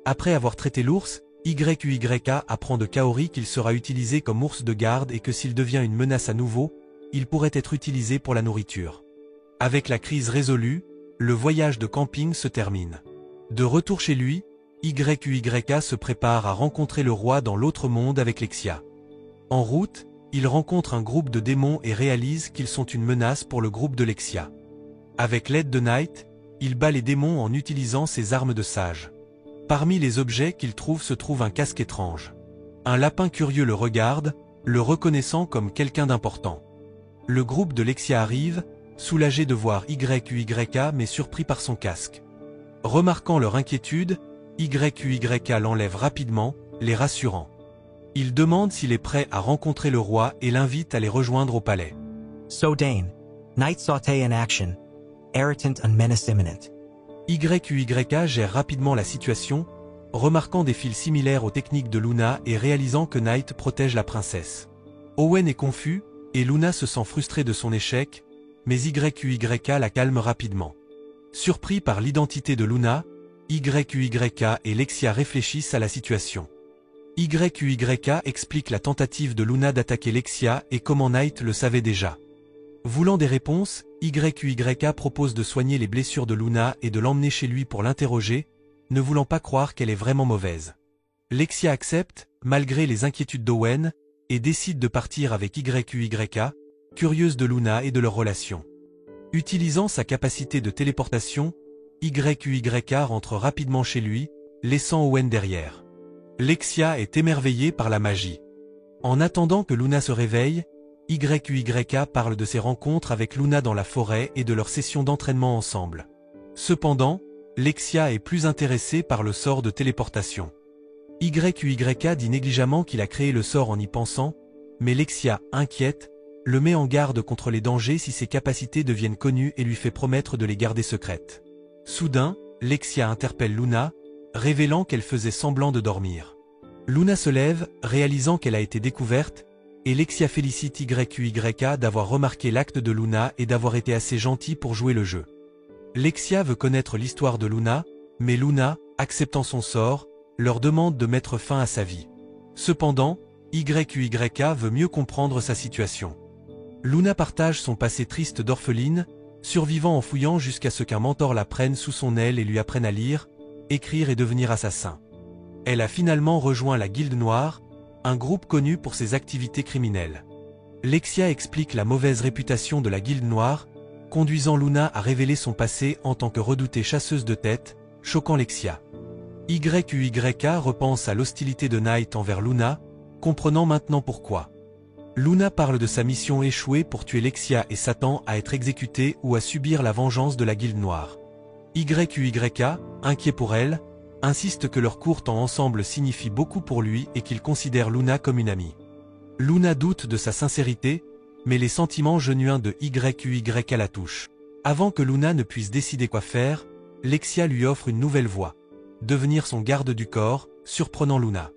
Après avoir traité l'ours, YQYK apprend de Kaori qu'il sera utilisé comme ours de garde et que s'il devient une menace à nouveau, il pourrait être utilisé pour la nourriture. Avec la crise résolue, le voyage de camping se termine. De retour chez lui, YQYK se prépare à rencontrer le roi dans l'autre monde avec Lexia. En route, il rencontre un groupe de démons et réalise qu'ils sont une menace pour le groupe de Lexia. Avec l'aide de Night, il bat les démons en utilisant ses armes de sage. Parmi les objets qu'il trouve se trouve un casque étrange. Un lapin curieux le regarde, le reconnaissant comme quelqu'un d'important. Le groupe de Lexia arrive, soulagé de voir YQYK mais surpris par son casque. Remarquant leur inquiétude, YQYK l'enlève rapidement, les rassurant. Il demande s'il est prêt à rencontrer le roi et l'invite à les rejoindre au palais. So Dane, Night sauté in action, irritant and menace imminent. YQYK gère rapidement la situation, remarquant des fils similaires aux techniques de Luna et réalisant que Night protège la princesse. Owen est confus, et Luna se sent frustrée de son échec, mais YQYK la calme rapidement. Surpris par l'identité de Luna, YUYK et Lexia réfléchissent à la situation. YUYK explique la tentative de Luna d'attaquer Lexia et comment Knight le savait déjà. Voulant des réponses, YUYK propose de soigner les blessures de Luna et de l'emmener chez lui pour l'interroger, ne voulant pas croire qu'elle est vraiment mauvaise. Lexia accepte, malgré les inquiétudes d'Owen, et décide de partir avec YUYK, curieuse de Luna et de leur relation. Utilisant sa capacité de téléportation, YUYK rentre rapidement chez lui, laissant Owen derrière. Lexia est émerveillée par la magie. En attendant que Luna se réveille, YUYK parle de ses rencontres avec Luna dans la forêt et de leurs sessions d'entraînement ensemble. Cependant, Lexia est plus intéressée par le sort de téléportation. YUYK dit négligemment qu'il a créé le sort en y pensant, mais Lexia, inquiète, le met en garde contre les dangers si ses capacités deviennent connues et lui fait promettre de les garder secrètes. Soudain, Lexia interpelle Luna, révélant qu'elle faisait semblant de dormir. Luna se lève, réalisant qu'elle a été découverte, et Lexia félicite YUYK d'avoir remarqué l'acte de Luna et d'avoir été assez gentil pour jouer le jeu. Lexia veut connaître l'histoire de Luna, mais Luna, acceptant son sort, leur demande de mettre fin à sa vie. Cependant, YUYK veut mieux comprendre sa situation. Luna partage son passé triste d'orpheline, survivant en fouillant jusqu'à ce qu'un mentor la prenne sous son aile et lui apprenne à lire, écrire et devenir assassin. Elle a finalement rejoint la Guilde Noire, un groupe connu pour ses activités criminelles. Lexia explique la mauvaise réputation de la Guilde Noire, conduisant Luna à révéler son passé en tant que redoutée chasseuse de têtes, choquant Lexia. YUYK repense à l'hostilité de Knight envers Luna, comprenant maintenant pourquoi. Luna parle de sa mission échouée pour tuer Lexia et s'attend à être exécutée ou à subir la vengeance de la Guilde Noire. YUYK, inquiet pour elle, insiste que leur court temps ensemble signifie beaucoup pour lui et qu'il considère Luna comme une amie. Luna doute de sa sincérité, mais les sentiments genuins de YUYK la touchent. Avant que Luna ne puisse décider quoi faire, Lexia lui offre une nouvelle voie. Devenir son garde du corps, surprenant Luna.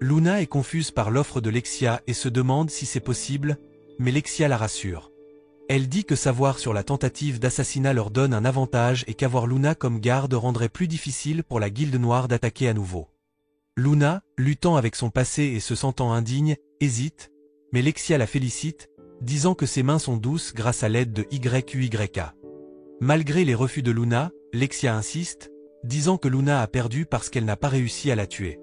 Luna est confuse par l'offre de Lexia et se demande si c'est possible, mais Lexia la rassure. Elle dit que savoir sur la tentative d'assassinat leur donne un avantage et qu'avoir Luna comme garde rendrait plus difficile pour la Guilde Noire d'attaquer à nouveau. Luna, luttant avec son passé et se sentant indigne, hésite, mais Lexia la félicite, disant que ses mains sont douces grâce à l'aide de YUYK. Malgré les refus de Luna, Lexia insiste, disant que Luna a perdu parce qu'elle n'a pas réussi à la tuer.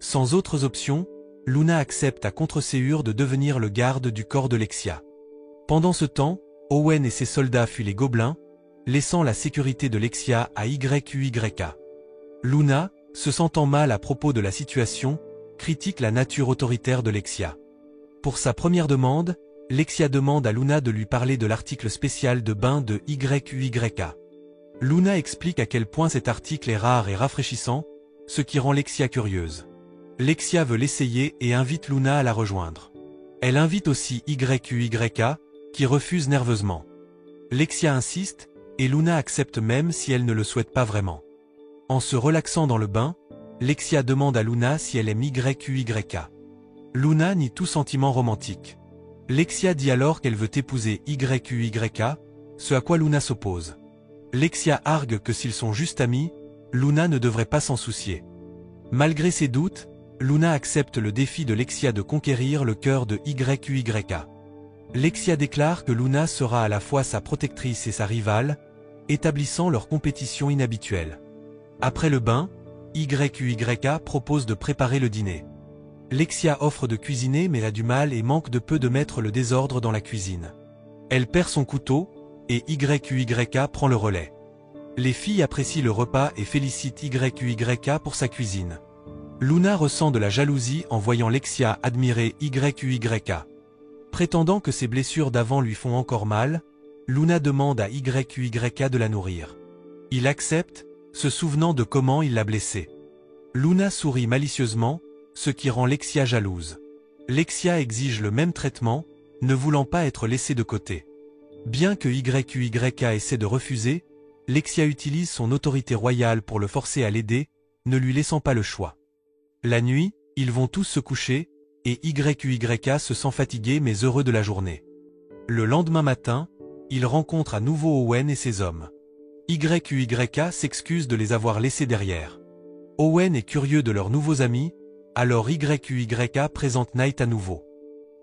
Sans autres options, Luna accepte à contre-séure de devenir le garde du corps de Lexia. Pendant ce temps, Owen et ses soldats fuient les gobelins, laissant la sécurité de Lexia à YUYK. Luna, se sentant mal à propos de la situation, critique la nature autoritaire de Lexia. Pour sa première demande, Lexia demande à Luna de lui parler de l'article spécial de bain de YUYK. Luna explique à quel point cet article est rare et rafraîchissant, ce qui rend Lexia curieuse. Lexia veut l'essayer et invite Luna à la rejoindre. Elle invite aussi YUYK, qui refuse nerveusement. Lexia insiste, et Luna accepte même si elle ne le souhaite pas vraiment. En se relaxant dans le bain, Lexia demande à Luna si elle aime YUYK. Luna nie tout sentiment romantique. Lexia dit alors qu'elle veut épouser YUYK, ce à quoi Luna s'oppose. Lexia argue que s'ils sont juste amis, Luna ne devrait pas s'en soucier. Malgré ses doutes, Luna accepte le défi de Lexia de conquérir le cœur de YUYK. Lexia déclare que Luna sera à la fois sa protectrice et sa rivale, établissant leur compétition inhabituelle. Après le bain, YUYK propose de préparer le dîner. Lexia offre de cuisiner mais a du mal et manque de peu de mettre le désordre dans la cuisine. Elle perd son couteau, et YUYK prend le relais. Les filles apprécient le repas et félicitent YUYK pour sa cuisine. Luna ressent de la jalousie en voyant Lexia admirer YUYK. Prétendant que ses blessures d'avant lui font encore mal, Luna demande à YUYK de la nourrir. Il accepte, se souvenant de comment il l'a blessée. Luna sourit malicieusement, ce qui rend Lexia jalouse. Lexia exige le même traitement, ne voulant pas être laissée de côté. Bien que YUYK essaie de refuser, Lexia utilise son autorité royale pour le forcer à l'aider, ne lui laissant pas le choix. La nuit, ils vont tous se coucher, et YUYK se sent fatigué mais heureux de la journée. Le lendemain matin, il rencontre à nouveau Owen et ses hommes. YYK s'excuse de les avoir laissés derrière. Owen est curieux de leurs nouveaux amis, alors YYK présente Knight à nouveau.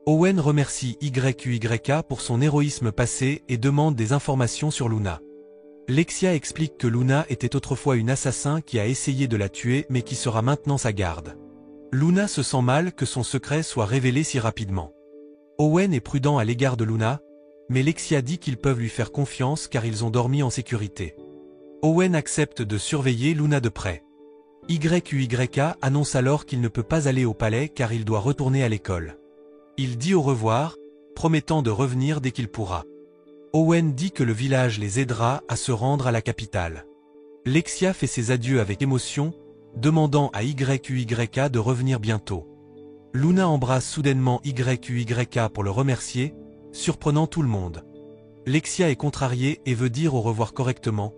Owen remercie YYK pour son héroïsme passé et demande des informations sur Luna. Lexia explique que Luna était autrefois une assassin qui a essayé de la tuer mais qui sera maintenant sa garde. Luna se sent mal que son secret soit révélé si rapidement. Owen est prudent à l'égard de Luna, mais Lexia dit qu'ils peuvent lui faire confiance car ils ont dormi en sécurité. Owen accepte de surveiller Luna de près. YYK annonce alors qu'il ne peut pas aller au palais car il doit retourner à l'école. Il dit au revoir, promettant de revenir dès qu'il pourra. Owen dit que le village les aidera à se rendre à la capitale. Lexia fait ses adieux avec émotion, demandant à YYK de revenir bientôt. Luna embrasse soudainement YYK pour le remercier, surprenant tout le monde. Lexia est contrariée et veut dire au revoir correctement,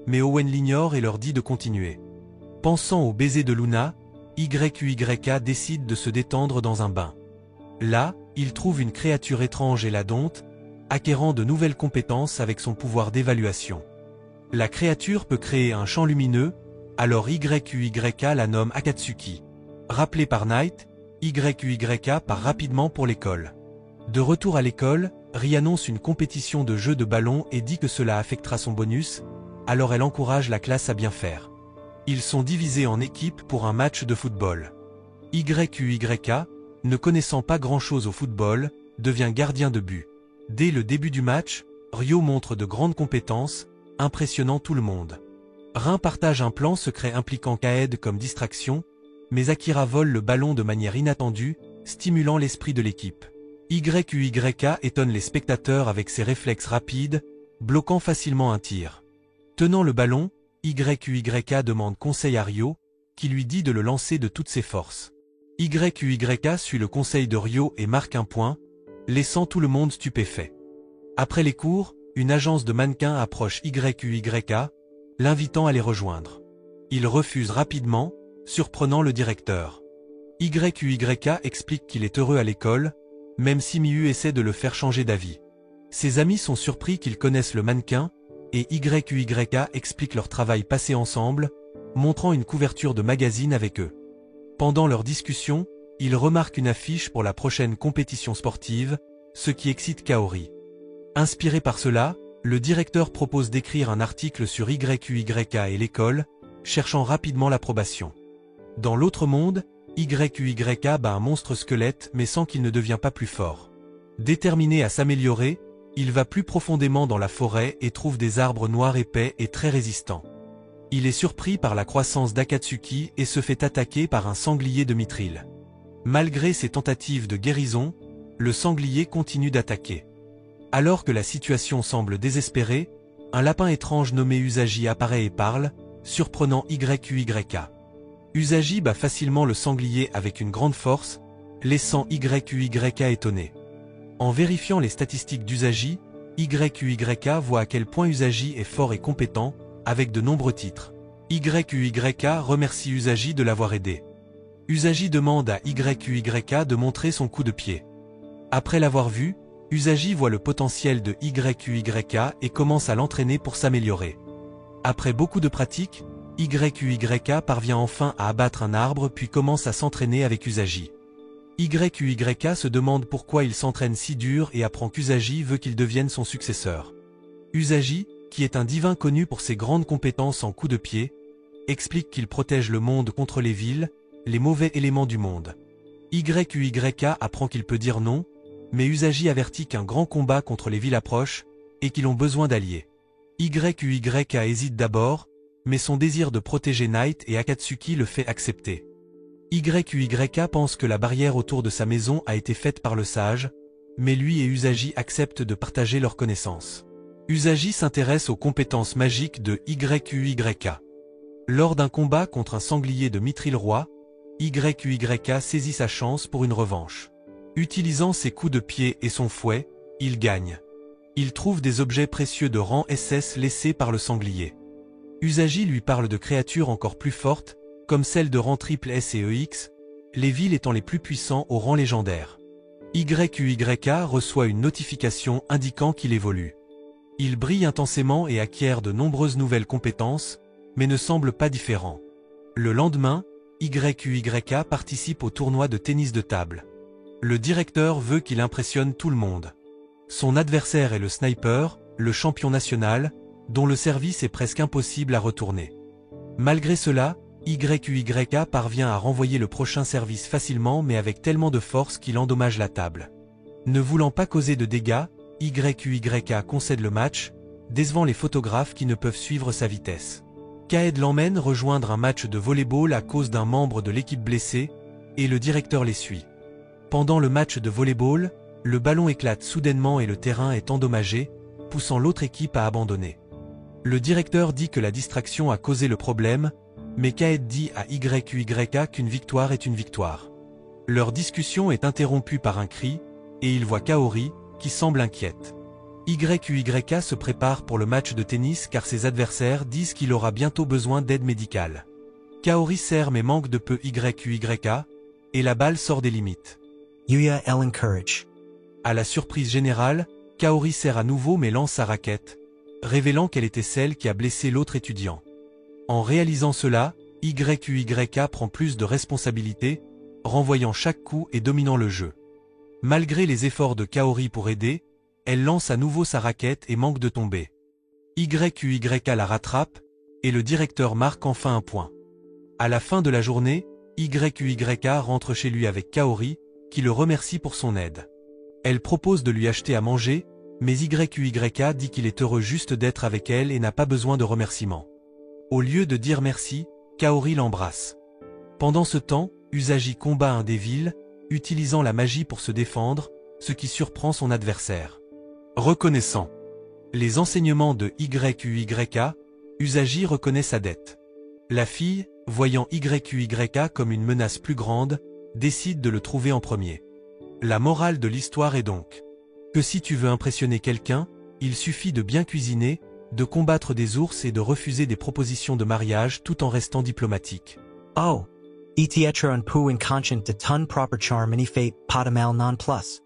mais Owen l'ignore et leur dit de continuer. Pensant au baiser de Luna, YYK décide de se détendre dans un bain. Là, il trouve une créature étrange et la dompte, acquérant de nouvelles compétences avec son pouvoir d'évaluation. La créature peut créer un champ lumineux, alors YYK la nomme Akatsuki. Rappelé par Knight, YYK part rapidement pour l'école. De retour à l'école, Ri annonce une compétition de jeu de ballon et dit que cela affectera son bonus, alors elle encourage la classe à bien faire. Ils sont divisés en équipes pour un match de football. YYK, ne connaissant pas grand-chose au football, devient gardien de but. Dès le début du match, Ryo montre de grandes compétences, impressionnant tout le monde. Rin partage un plan secret impliquant Kaed comme distraction, mais Akira vole le ballon de manière inattendue, stimulant l'esprit de l'équipe. YYK étonne les spectateurs avec ses réflexes rapides, bloquant facilement un tir. Tenant le ballon, YYK demande conseil à Ryo, qui lui dit de le lancer de toutes ses forces. YYK suit le conseil de Ryo et marque un point, laissant tout le monde stupéfait. Après les cours, une agence de mannequins approche YYK, l'invitant à les rejoindre. Il refuse rapidement, surprenant le directeur. YYK explique qu'il est heureux à l'école, même si Miu essaie de le faire changer d'avis. Ses amis sont surpris qu'ils connaissent le mannequin, et YYK explique leur travail passé ensemble, montrant une couverture de magazine avec eux. Pendant leur discussion, il remarque une affiche pour la prochaine compétition sportive, ce qui excite Kaori. Inspiré par cela, le directeur propose d'écrire un article sur YYK et l'école, cherchant rapidement l'approbation. Dans l'autre monde, YYK bat un monstre squelette mais sent qu'il ne devient pas plus fort. Déterminé à s'améliorer, il va plus profondément dans la forêt et trouve des arbres noirs épais et très résistants. Il est surpris par la croissance d'Akatsuki et se fait attaquer par un sanglier de mithril. Malgré ses tentatives de guérison, le sanglier continue d'attaquer. Alors que la situation semble désespérée, un lapin étrange nommé Usagi apparaît et parle, surprenant YYK. Usagi bat facilement le sanglier avec une grande force, laissant YYK étonné. En vérifiant les statistiques d'Usagi, YYK voit à quel point Usagi est fort et compétent, avec de nombreux titres. YYK remercie Usagi de l'avoir aidé. Usagi demande à YYK de montrer son coup de pied. Après l'avoir vu, Usagi voit le potentiel de YYK et commence à l'entraîner pour s'améliorer. Après beaucoup de pratique, YYK parvient enfin à abattre un arbre puis commence à s'entraîner avec Usagi. YYK se demande pourquoi il s'entraîne si dur et apprend qu'Usagi veut qu'il devienne son successeur. Usagi, qui est un divin connu pour ses grandes compétences en coup de pied, explique qu'il protège le monde contre les villes, les mauvais éléments du monde. YYK apprend qu'il peut dire non, mais Usagi avertit qu'un grand combat contre les villes approche, et qu'ils ont besoin d'alliés. YYK hésite d'abord, mais son désir de protéger Knight et Akatsuki le fait accepter. YYK pense que la barrière autour de sa maison a été faite par le sage, mais lui et Usagi acceptent de partager leurs connaissances. Usagi s'intéresse aux compétences magiques de YYK. Lors d'un combat contre un sanglier de Mithril Roi, YYK saisit sa chance pour une revanche. Utilisant ses coups de pied et son fouet, il gagne. Il trouve des objets précieux de rang SS laissés par le sanglier. Usagi lui parle de créatures encore plus fortes, comme celles de rang SS et EX, les villes étant les plus puissants au rang légendaire. YYK reçoit une notification indiquant qu'il évolue. Il brille intensément et acquiert de nombreuses nouvelles compétences, mais ne semble pas différent. Le lendemain, YQYK participe au tournoi de tennis de table. Le directeur veut qu'il impressionne tout le monde. Son adversaire est le sniper, le champion national, dont le service est presque impossible à retourner. Malgré cela, YQYK parvient à renvoyer le prochain service facilement mais avec tellement de force qu'il endommage la table. Ne voulant pas causer de dégâts, YQYK concède le match, décevant les photographes qui ne peuvent suivre sa vitesse. Kaed l'emmène rejoindre un match de volley-ball à cause d'un membre de l'équipe blessé, et le directeur les suit. Pendant le match de volley-ball, le ballon éclate soudainement et le terrain est endommagé, poussant l'autre équipe à abandonner. Le directeur dit que la distraction a causé le problème, mais Kaed dit à YQYK qu'une victoire est une victoire. Leur discussion est interrompue par un cri, et il voit Kaori, qui semble inquiète. YQYK se prépare pour le match de tennis car ses adversaires disent qu'il aura bientôt besoin d'aide médicale. Kaori serre mais manque de peu YQYK, et la balle sort des limites. Yuya elle encourage. À la surprise générale, Kaori serre à nouveau mais lance sa raquette, révélant qu'elle était celle qui a blessé l'autre étudiant. En réalisant cela, YQYK prend plus de responsabilités, renvoyant chaque coup et dominant le jeu. Malgré les efforts de Kaori pour aider, elle lance à nouveau sa raquette et manque de tomber. YQYK la rattrape, et le directeur marque enfin un point. À la fin de la journée, YQYK rentre chez lui avec Kaori, qui le remercie pour son aide. Elle propose de lui acheter à manger, mais YQYK dit qu'il est heureux juste d'être avec elle et n'a pas besoin de remerciements. Au lieu de dire merci, Kaori l'embrasse. Pendant ce temps, Usagi combat un Devil, utilisant la magie pour se défendre, ce qui surprend son adversaire. Reconnaissant les enseignements de YQYK, Usagi reconnaît sa dette. La fille, voyant YQYK comme une menace plus grande, décide de le trouver en premier. La morale de l'histoire est donc que si tu veux impressionner quelqu'un, il suffit de bien cuisiner, de combattre des ours et de refuser des propositions de mariage tout en restant diplomatique. Oh. Etietra and Pu inconscient de ton proper charm fate potamal non plus.